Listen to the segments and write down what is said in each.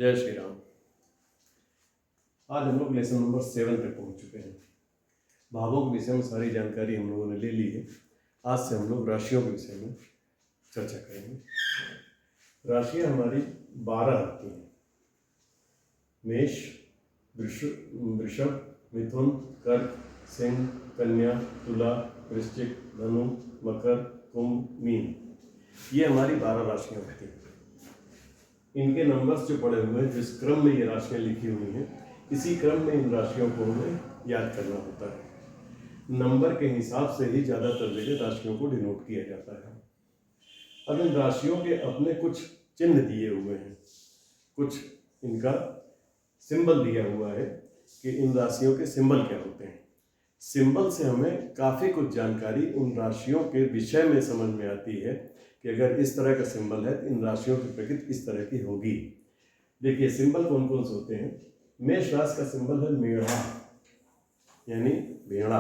जय श्री राम। आज हम लोग लेसन नंबर 7 पे पहुंच चुके हैं। भावों के विषय में सारी जानकारी हम लोगों ने ले ली है। आज से हम लोग राशियों के विषय में चर्चा करेंगे। राशियां हमारी 12 होती हैं। मेष, वृषभ, मिथुन, कर्क, सिंह, कन्या, तुला, वृश्चिक, धनु, मकर, कुंभ, मीन। ये हमारी 12 राशियां होती हैं। इनके नंबर्स जो पड़े हुए हैं, जिस क्रम में ये राशियां लिखी हुई हैं, इसी क्रम में इन राशियों को हमें याद करना होता है। नंबर के हिसाब से ही ज़्यादातर जगह राशियों को डिनोट किया जाता है। अब इन राशियों के अपने कुछ चिन्ह दिए हुए हैं, कुछ इनका सिंबल दिया हुआ है कि इन राशियों के सिंबल क्या होते हैं। सिंबल से हमें काफ़ी कुछ जानकारी उन राशियों के विषय में समझ में आती है कि अगर इस तरह का सिंबल है तो इन राशियों की प्रकृति इस तरह की होगी। देखिए सिंबल कौन कौन से होते हैं। मेष राशि का सिंबल है मेढ़ा यानी भेड़ा।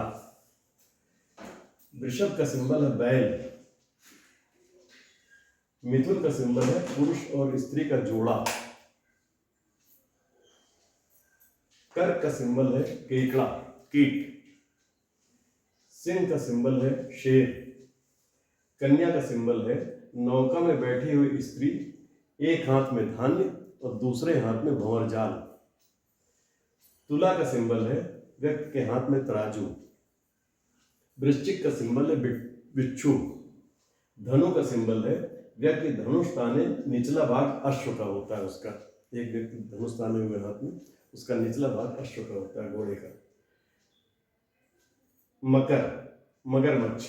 वृषभ का सिंबल है बैल। मिथुन का सिंबल है पुरुष और स्त्री का जोड़ा। कर्क का सिंबल है केकड़ा, कीट। सिंह का सिंबल है शेर। कन्या का सिंबल है नौका में बैठी हुई स्त्री, एक हाथ में धान्य और दूसरे हाथ में भंवर जाल। तुला का सिंबल है व्यक्ति के हाथ में तराजू। वृश्चिक का सिंबल है बिच्छू। धनु का सिंबल है व्यक्ति धनुष ताने, निचला भाग अश्व का होता है उसका। एक व्यक्ति धनुष ताने हुए हाथ में, उसका निचला भाग अश्व का होता है, घोड़े का। मकर, मगरमच्छ,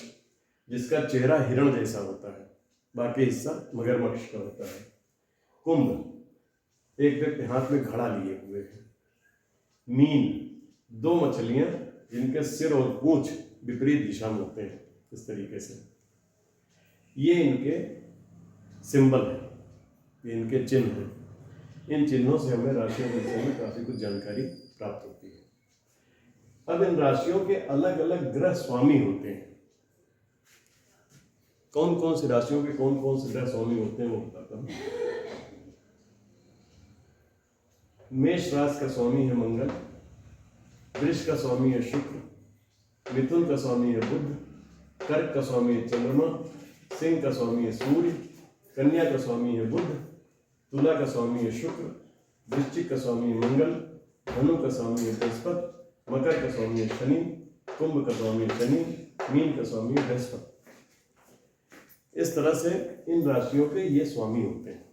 जिसका चेहरा हिरण जैसा होता है, बाकी हिस्सा मगरमच्छ का होता है। कुंभ, एक व्यक्ति हाथ में घड़ा लिए हुए है। मीन, दो मछलियां जिनके सिर और पूंछ विपरीत दिशा में होते हैं, इस तरीके से। ये इनके सिंबल है, ये इनके चिन्ह हैं। इन चिन्हों से हमें राशियों के विषय में काफी कुछ जानकारी प्राप्त होती है। अब इन राशियों के अलग अलग ग्रह स्वामी होते हैं। कौन कौन सी राशियों के कौन कौन से ग्रह स्वामी होते हैं वो बताता हूं। मेष राशि का स्वामी है मंगल। वृष का स्वामी है शुक्र। मिथुन का स्वामी है बुध। कर्क का स्वामी है चंद्रमा। सिंह का स्वामी है सूर्य। कन्या का स्वामी है बुध। तुला का स्वामी है शुक्र। वृश्चिक का स्वामी है मंगल। धनु का स्वामी है बृहस्पति। मकर का स्वामी है शनि। कुंभ का स्वामी है शनि। मीन का स्वामी है बृहस्पति। इस तरह से इन राशियों के ये स्वामी होते हैं।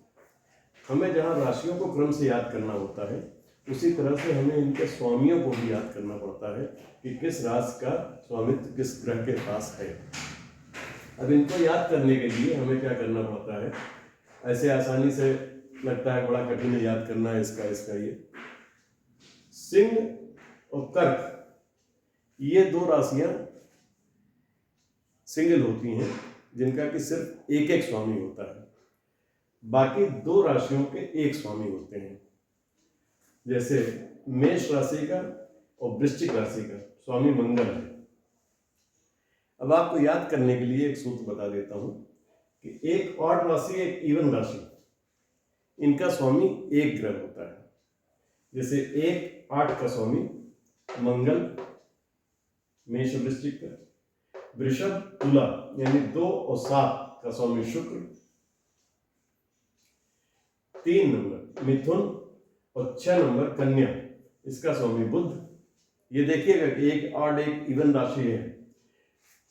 हमें जहाँ राशियों को क्रम से याद करना होता है, उसी तरह से हमें इनके स्वामियों को भी याद करना पड़ता है कि किस राशि का स्वामित्व किस ग्रह के पास है। अब इनको याद करने के लिए हमें क्या करना पड़ता है। ऐसे आसानी से लगता है बड़ा कठिन है याद करना है इसका ये। सिंह और कर्क, ये दो राशियां सिंगल होती हैं, जिनका कि सिर्फ एक एक स्वामी होता है। बाकी दो राशियों के एक स्वामी होते हैं। जैसे मेष राशि का और वृश्चिक राशि का स्वामी मंगल है। अब आपको याद करने के लिए एक सूत्र बता देता हूं कि एक ऑड राशि एक इवन राशि, इनका स्वामी एक ग्रह होता है। जैसे 1 8 का स्वामी मंगल मेष वृश्चिक का। वृषभ तुला यानी 2 और 7 का स्वामी शुक्र। 3 नंबर मिथुन और 6 नंबर कन्या, इसका स्वामी बुध। ये देखिएगा कि एक ऑड एक इवन राशि है।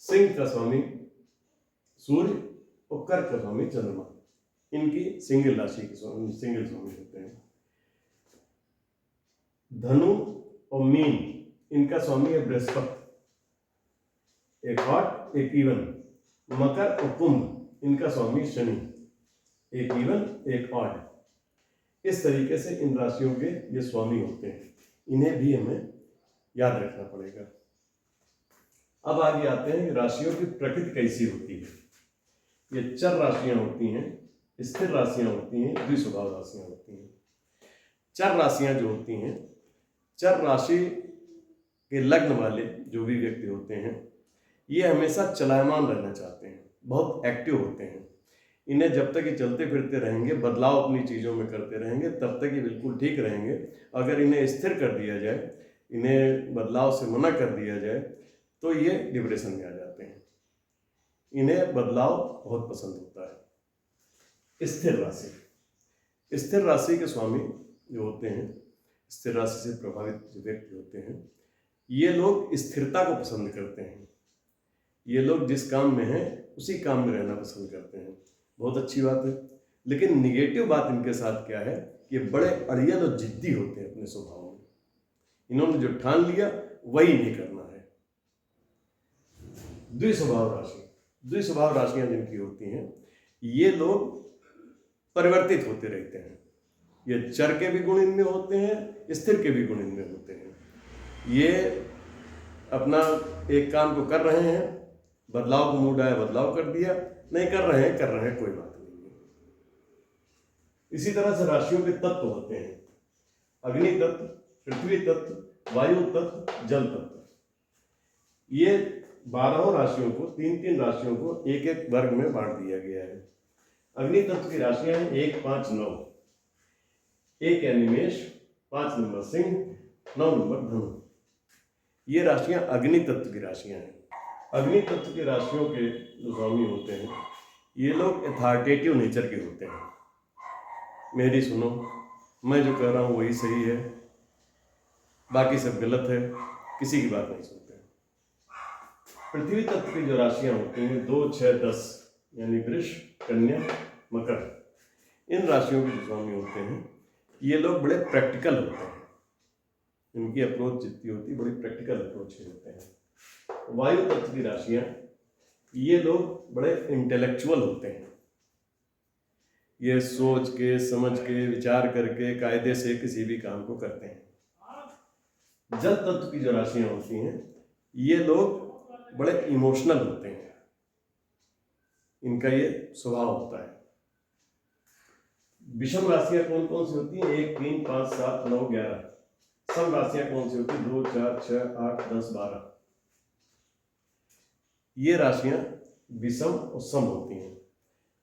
सिंह का स्वामी सूर्य और कर्क का स्वामी चंद्रमा, इनकी सिंगल राशि के स्वामी सिंगल स्वामी होते हैं। धनु और मीन, इनका स्वामी है बृहस्पति, एक ऑड एक इवन। मकर और कुंभ, इनका स्वामी शनि, एक इवन एक ऑड। इस तरीके से इन राशियों के ये स्वामी होते हैं, इन्हें भी हमें याद रखना पड़ेगा। अब आगे आते हैं कि राशियों की प्रकृति कैसी होती है। ये चर राशियां होती हैं, स्थिर राशियां होती हैं, द्विस्वभाव राशियां होती हैं। चर राशियां जो होती हैं, चर राशि के लग्न वाले जो भी व्यक्ति होते हैं, ये हमेशा चलायमान रहना चाहते हैं, बहुत एक्टिव होते हैं। इन्हें जब तक ये चलते फिरते रहेंगे, बदलाव अपनी चीज़ों में करते रहेंगे, तब तक ये बिल्कुल ठीक रहेंगे। अगर इन्हें स्थिर कर दिया जाए, इन्हें बदलाव से मना कर दिया जाए, तो ये डिप्रेशन में आ जाते हैं। इन्हें बदलाव बहुत पसंद होता है। स्थिर राशि, स्थिर राशि के स्वामी जो होते हैं, स्थिर राशि से प्रभावित जो व्यक्ति होते हैं, ये लोग स्थिरता को पसंद करते हैं। ये लोग जिस काम में हैं उसी काम में रहना पसंद करते हैं। बहुत अच्छी बात है। लेकिन निगेटिव बात इनके साथ क्या है, ये बड़े अड़ियल और जिद्दी होते हैं अपने स्वभाव में। इन्होंने जो ठान लिया वही नहीं करना है। द्विस्वभाव राशि, द्विस्वभाव राशियां जिनकी होती हैं, ये लोग परिवर्तित होते रहते हैं। ये चर के भी गुण इनमें होते हैं, स्थिर के भी गुण इनमें होते हैं। ये अपना एक काम को कर रहे हैं, बदलाव को मूड आया बदलाव कर दिया, नहीं कर रहे हैं कोई बात नहीं है। इसी तरह से राशियों के तत्व होते हैं, अग्नि तत्व, पृथ्वी तत्व, वायु तत्व, जल तत्व। ये 12 राशियों को, 3-3 राशियों को एक एक वर्ग में बांट दिया गया है। अग्नि तत्व की राशियां हैं 1, 5, 9। 1 यानी मेष, 5 नंबर सिंह, 9 नंबर धनु। ये राशियां अग्नि तत्व की राशियां हैं। अग्नि तत्व की राशियों के जो स्वामी होते हैं, ये लोग अथॉरिटेटिव नेचर के होते हैं। मेरी सुनो, मैं जो कह रहा हूँ वही सही है, बाकी सब गलत है, किसी की बात नहीं सुनते। पृथ्वी तत्व की जो राशियां होती हैं 2, 6, 10 यानी वृष, कन्या, मकर, इन राशियों के जो स्वामी होते हैं, ये लोग बड़े प्रैक्टिकल होते हैं। इनकी अप्रोच जितनी होती है बड़ी प्रैक्टिकल अप्रोच होते हैं। वायु तत्व की राशियां, ये लोग बड़े इंटेलेक्चुअल होते हैं। ये सोच के, समझ के, विचार करके, कायदे से किसी भी काम को करते हैं। जल तत्व की जो राशियां होती हैं, ये लोग बड़े इमोशनल होते हैं। इनका ये स्वभाव होता है। विषम राशियां कौन कौन सी होती हैं? 1, 3, 5, 7, 9, 11। सम राशियां कौन सी होती है? 2, 4, 6, 8, 10, 12। ये राशियां विषम और सम होती हैं।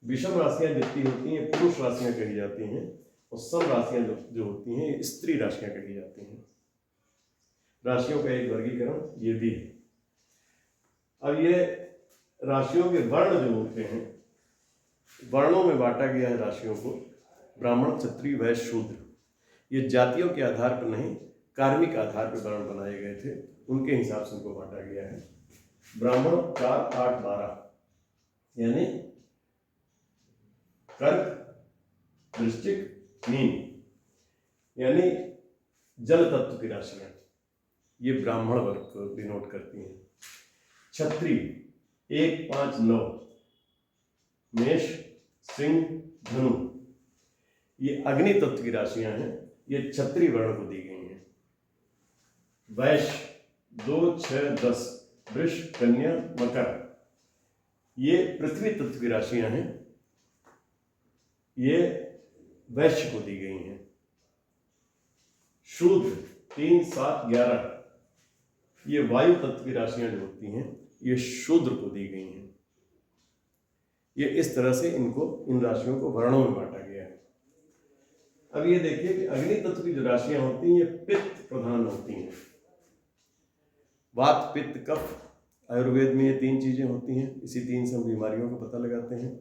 विषम राशियां जितनी होती हैं पुरुष राशियां कही जाती हैं, और सम राशियां जो होती हैं स्त्री राशियां कही जाती हैं। राशियों का एक वर्गीकरण ये भी है। अब ये राशियों के वर्ण जो होते हैं, वर्णों में बांटा गया है राशियों को, ब्राह्मण, क्षत्रिय, वैश्य, शूद्र। ये जातियों के आधार पर नहीं, कार्मिक आधार पर वर्ण बनाए गए थे, उनके हिसाब से उनको बांटा गया है। ब्राह्मण 4, 8, 12 यानी कर्क, वृश्चिक, मीन, यानी जल तत्व की राशियां, ये ब्राह्मण वर्ग को डिनोट करती हैं। क्षत्रिय 1, 5, 9 मेष, सिंह, धनु, ये अग्नि तत्व की राशियां हैं, ये क्षत्रिय वर्ण को दी गई हैं। वैश्य 2, 6, 10 वृष, कन्या, मकर, ये पृथ्वी तत्व की राशियां हैं, ये वैश्य को दी गई हैं। शूद्र 3, 7, 11 ये वायु तत्व की राशियां जो होती हैं, ये शूद्र को दी गई हैं। ये इस तरह से इनको, इन राशियों को वर्णों में बांटा गया है। अब ये देखिए कि अग्नि तत्व की जो राशियां होती हैं, ये पित्त प्रधान होती हैं। वात, पित्त, कफ, आयुर्वेद में ये 3 चीजें होती हैं। इसी 3 से हम बीमारियों का पता लगाते हैं।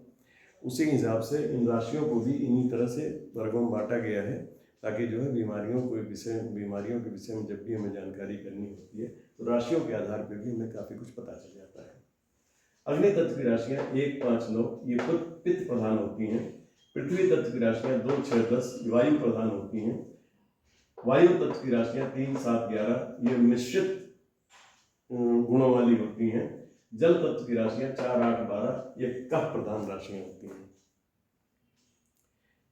उसी हिसाब से इन राशियों को भी इन्हीं तरह से वर्गों में बांटा गया है, ताकि जो है बीमारियों के विषय में जब भी हमें जानकारी करनी होती है, तो राशियों के आधार पर भी हमें काफ़ी कुछ पता चल जाता है। अग्नि तत्व की राशियाँ 1, 5, 9 ये पित्त प्रधान होती हैं। पृथ्वी तत्व की राशियाँ 2, 6, 10 वायु प्रधान होती हैं। वायु तत्व की राशियाँ 3, 7, 11 ये मिश्रित गुणों वाली होती हैं। जल तत्व की राशियाँ 4, 8, 12 ये कफ प्रधान राशियाँ होती हैं।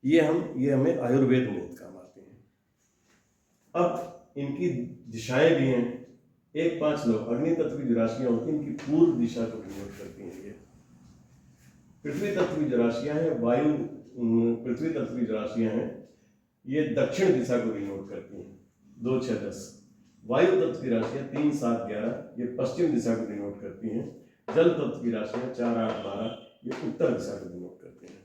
ये हमें आयुर्वेद में बहुत काम आते हैं। अब इनकी दिशाएं भी हैं। 1, 5, 9 अग्नि तत्व की जो राशियां होती हैं, इनकी पूर्व दिशा को डिनोट करती हैं। ये पृथ्वी तत्व की जो राशियां हैं, पृथ्वी तत्व की जो राशियां हैं, ये दक्षिण दिशा को डिनोट करती हैं। 2, 6, 10 वायु तत्व की राशियां 3, 7, 11 ये पश्चिम दिशा को डिनोट करती हैं। जल तत्व की राशियां 4, 8, 12 ये उत्तर दिशा को डिनोट करती हैं।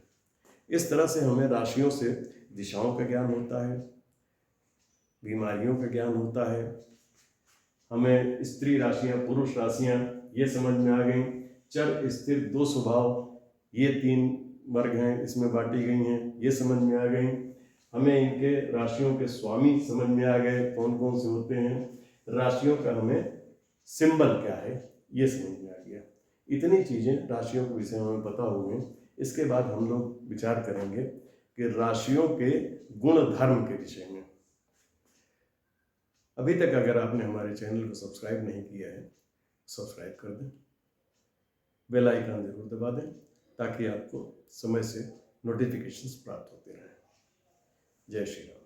इस तरह से हमें राशियों से दिशाओं का ज्ञान होता है, बीमारियों का ज्ञान होता है, हमें स्त्री राशियां, पुरुष राशियां ये समझ में आ गई। चर स्थिर दो स्वभाव, ये 3 वर्ग हैं, इसमें बांटी गई हैं, ये समझ में आ गई। हमें इनके राशियों के स्वामी समझ में आ गए, कौन कौन से होते हैं। राशियों का हमें सिंबल क्या है ये समझ में आ गया। इतनी चीज़ें राशियों के विषय में पता हुए। इसके बाद हम लोग विचार करेंगे कि राशियों के गुण धर्म के विषय में। अभी तक अगर आपने हमारे चैनल को सब्सक्राइब नहीं किया है, सब्सक्राइब कर दें, बेल आइकन जरूर दबा दें ताकि आपको समय से नोटिफिकेशंस प्राप्त होते रहें। जय श्री राम।